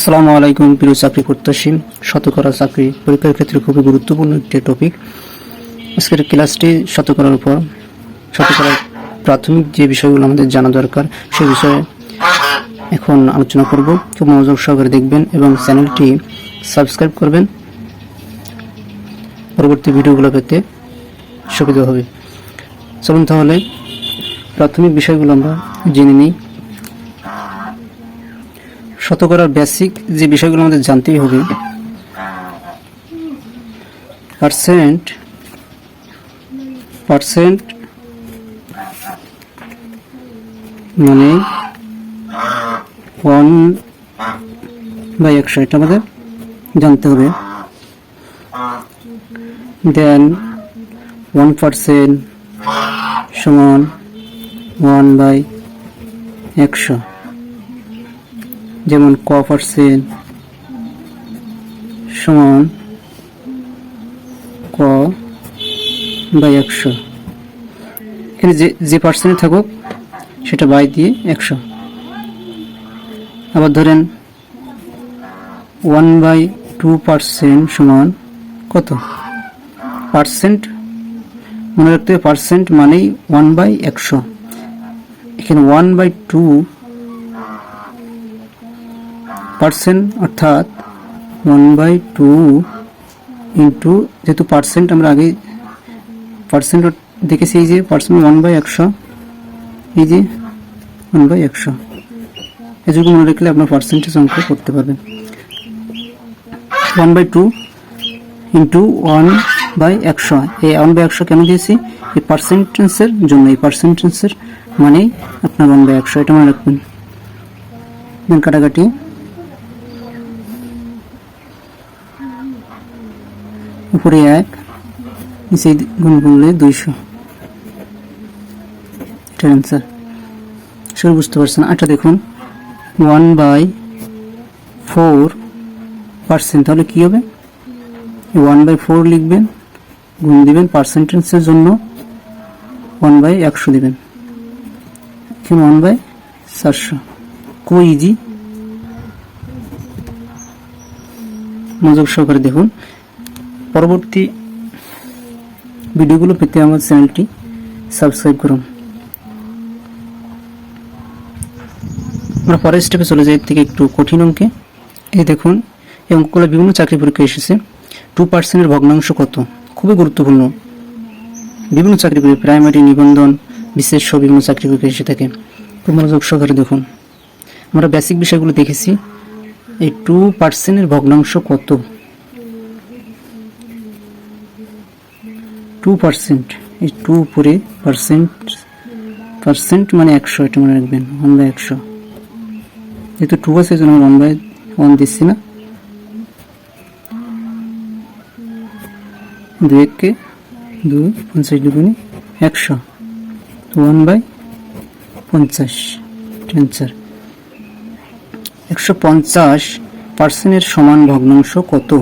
আসসালামু আলাইকুম প্রিয় চাকরি প্রত্যাশী। শতকরা চাকরি পরীক্ষার ক্ষেত্রে খুবই গুরুত্বপূর্ণ একটি টপিক। আজকের ক্লাসটি শতকরার উপর, শতকরার প্রাথমিক যে বিষয়গুলো আমাদের জানা দরকার সে বিষয়ে এখন আলোচনা করব। খুব মনোযোগ সহকারে দেখবেন এবং চ্যানেলটি সাবস্ক্রাইব করবেন পরবর্তী ভিডিওগুলো পেতে সুবিধা হবে। চলুন তাহলে প্রাথমিক বিষয়গুলো আমরা জেনে নিই। শতকরার বেসিক যে বিষয়গুলো আমাদের জানতেই হবে, পার্সেন্ট মানে 1/100, এটা আমাদের জানতে হবে। দেন 1% সমান 1/100, যেমন ক% সমান ক/100। এখানে যে পার্সেন্ট থাকুক সেটা বাই দিয়ে 100। আবার ধরেন 1/2% সমান কত? পার্সেন্ট মনে রাখতে হবে, পার্সেন্ট মানেই 1/100। এখানে 1/2% অর্থাৎ 1/2 ইন্টু, যেহেতু পার্সেন্ট আমরা আগে পার্সেন্ট দেখেছি, এই যে পার্সেন্ট 1/100, এই যে 1/100, এটুকু মনে রাখলে আপনার পার্সেন্টেজ অঙ্ক করতে পারবেন। 1/2 ইন্টু 1/100, এই 1/100 কেন দিয়েছি? এই পার্সেন্টেজের জন্য, এই পার্সেন্টেজের মানেই আপনার 1/100, এটা মনে রাখবেন। কাটাকাটি, উপরে 1, নিচে গুণ করলে 200, এটার অ্যান্সার। সব বুঝতে পারছেন? আচ্ছা দেখুন, 1/4%, তাহলে কি হবে? 1/4 লিখবেন, গুণ দিবেন, পার্সেন্টেজের জন্য 1/100 দিবেন, 1/400। খুব ইজি, মনোযোগ সহকারে দেখুন। পরবর্তী ভিডিওগুলো পেতে আমার চ্যানেলটি সাবস্ক্রাইব করুন। আমরা পরের স্টেপে চলে যাই, থেকে একটু কঠিন অঙ্কে। এই দেখুন, এই অঙ্কগুলো বিভিন্ন চাকরি পরীক্ষায় এসেছে। 2%-এর ভগ্নাংশ কত? খুবই গুরুত্বপূর্ণ, বিভিন্ন চাকরি পরীক্ষা, প্রাইমারি, নিবন্ধন, বিশেষ সব বিভিন্ন চাকরি পরীক্ষায় এসে থাকে। খুব মনোযোগ সহকারে দেখুন। আমরা বেসিক বিষয়গুলো দেখেছি। এই 2%-এর ভগ্নাংশ কত? 2%, এই 2 উপরে পার্সেন্ট মানে 100, এটা মনে রাখবেন, 1/100। যেহেতু 2 আছে এই জন্য 1/1 দিচ্ছি না। 2 2, 50 দুগুণে 100, 1/50, অ্যান্সার। 150%-এর সমান ভগ্নাংশ কত?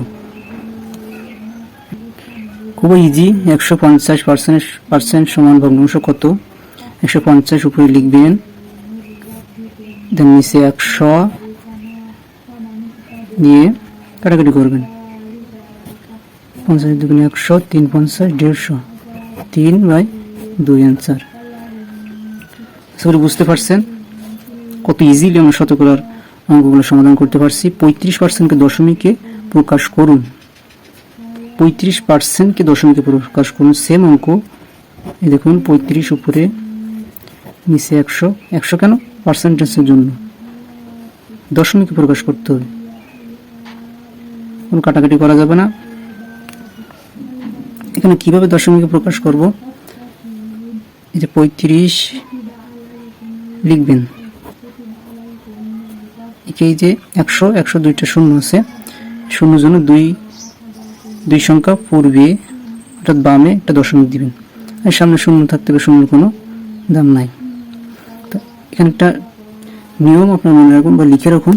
খুবই ইজি। 150% সমান ভগ্নাংশ কত? 150 উপরে লিখবেন, দেন নিচে 100 দিয়ে কাটাকাটি করবেন। 50 দুগুণে 100, 3 50, 150, 3/2, অ্যান্সার। সবাই বুঝতে পারছেন কত ইজিলি আমরা শতকরার অঙ্কগুলো সমাধান করতে পারছি। 35%-কে দশমিকে প্রকাশ করুন। 35%-কে দশমিকে প্রকাশ করুন। সেম অঙ্ক, এই দেখুন, 35 উপরে নিচে 100 কেন? পার্সেন্টেজের জন্য দশমিকে প্রকাশ করতে হবে, কোনো কাটাকাটি করা যাবে না। এখানে কিভাবে দশমিকে প্রকাশ করব? এই যে 35 লিখবেন, এই যে 100 দুইটা শূন্য আছে, শূন্য জন্য দুই সংখ্যা পূর্বে অর্থাৎ বামে একটা দশমিক দিবেন, আর সামনে শূন্য থাকতে হবে, শূন্যের কোনো দাম নাই। তো এখানে একটা নিয়ম আপনার মনে রাখুন বা লিখে রাখুন।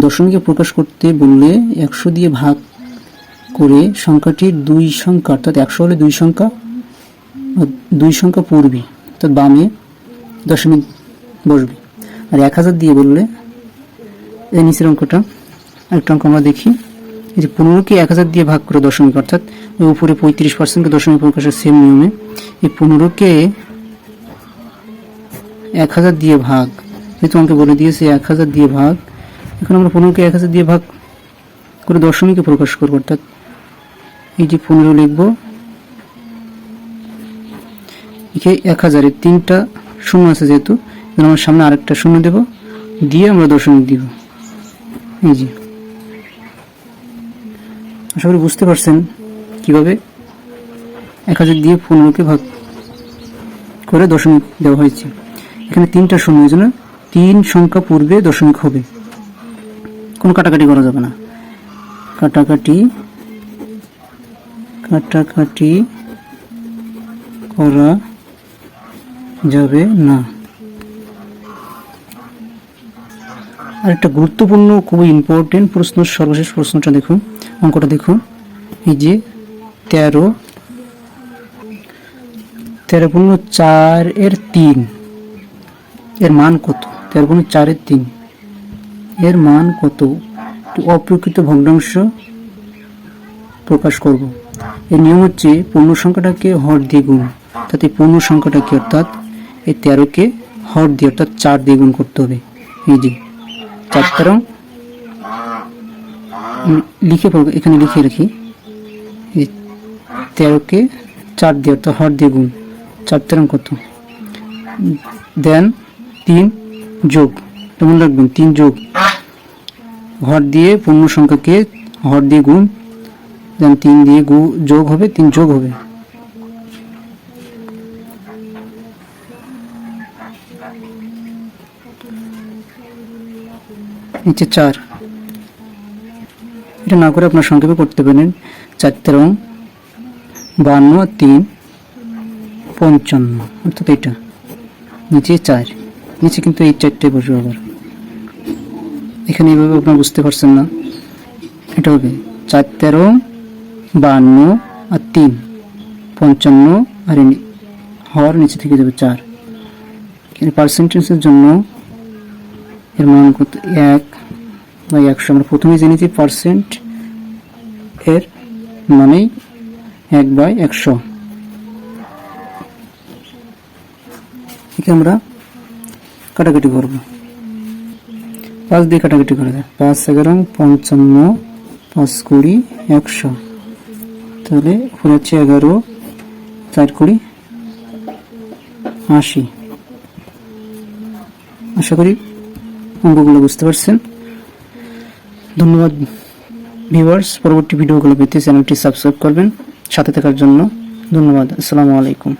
দশমিকে প্রকাশ করতে বললে 100 দিয়ে ভাগ করে সংখ্যাটির 2 সংখ্যা, অর্থাৎ 100 হলে 2 সংখ্যা পূর্বে অর্থাৎ বামে দশমিক বসবে। আর 1000 দিয়ে বললে এই নিচের অঙ্কটা আরেকটা অঙ্ক আমরা দেখি। এই যে 15কে 1000 দিয়ে ভাগ করে দশমিক, অর্থাৎ ওই উপরে 35%কে দশমিক প্রকাশের সেম নিয়মে এই 15কে 1000 দিয়ে ভাগ, যেহেতু আমাকে বলে দিয়েছে 1000 দিয়ে ভাগ, এখন আমরা 15কে 1000 দিয়ে ভাগ করে দশমিকে প্রকাশ করবো, অর্থাৎ এই যে 15 লিখবো, একে 1000 এর 3টা শূন্য আছে যেহেতু, আমরা সামনে আরেকটা শূন্য দেব, দিয়ে আমরা দশমিক দিব। এই যে আশা করি বুঝতে পারছেন কিভাবে 1000 দিয়ে 15কে ভাগ করে দশমিক দেওয়া হয়েছে। এখানে 3টা শূন্য, এই জন্য 3 সংখ্যা পূর্বে দশমিক হবে, কোনো কাটাকাটি করা যাবে না, কাটাকাটি করা যাবে না। আর একটা গুরুত্বপূর্ণ, খুবই ইম্পর্টেন্ট প্রশ্ন, সর্বশেষ প্রশ্নটা দেখুন, অঙ্কটা দেখুন। এই যে 13 × 4 এর 3 এর মান কত? 13 × 4 এর 3 এর মান কত? অপ্রকৃত ভগ্নাংশ প্রকাশ করব। এর নিয়ম হচ্ছে পূর্ণ সংখ্যাটাকে হর দিয়ে গুণ, অর্থাৎ এই পূর্ণ সংখ্যাটাকে, অর্থাৎ এই 13কে হর দিয়ে, অর্থাৎ 4 দিয়ে গুণ করতে হবে। এই যে 4 13 লিখে এখানে লিখে রাখি, এই 13কে 4 দিয়ে, অর্থাৎ হর দিয়ে গুণ, 4 13 কত, দেন 3 যোগ, মনে রাখবেন 3 যোগ, হর দিয়ে পূর্ণ সংখ্যাকে হর দিয়ে গুণ, দেন 3 দিয়ে যোগ হবে, 3 যোগ হবে। নিচে 4, এটা না করে আপনার সংক্ষেপে করতে পারেন, 4 13 52 আর 3 55, অর্থাৎ এটা নিচে 4, নিচে কিন্তু এই 4টাই বসবে। আবার এখানে এইভাবে আপনারা বুঝতে পারছেন না, এটা হবে 4 13 52 আর 3 55, আর হর নিচে থেকে যাবে 4। এখানে পার্সেন্টেজের জন্য এর মান কত, 1/100। আমরা প্রথমে জেনেছি পার্সেন্ট এর মানেই 1/100। একে আমরা কাটাকাটি করব, 5 দিয়ে কাটাকাটি করা যায়, 5 11 55, 5 20 100, তাহলে উপরে হচ্ছে 11 4 20 80। আশা করি অঙ্কগুলো বুঝতে পারছেন। ধন্যবাদ ভিউয়ার্স, পরবর্তী ভিডিওগুলো পেতে চ্যানেলটি সাবস্ক্রাইব করবেন। সাথে থাকার জন্য ধন্যবাদ। আসসালামু আলাইকুম।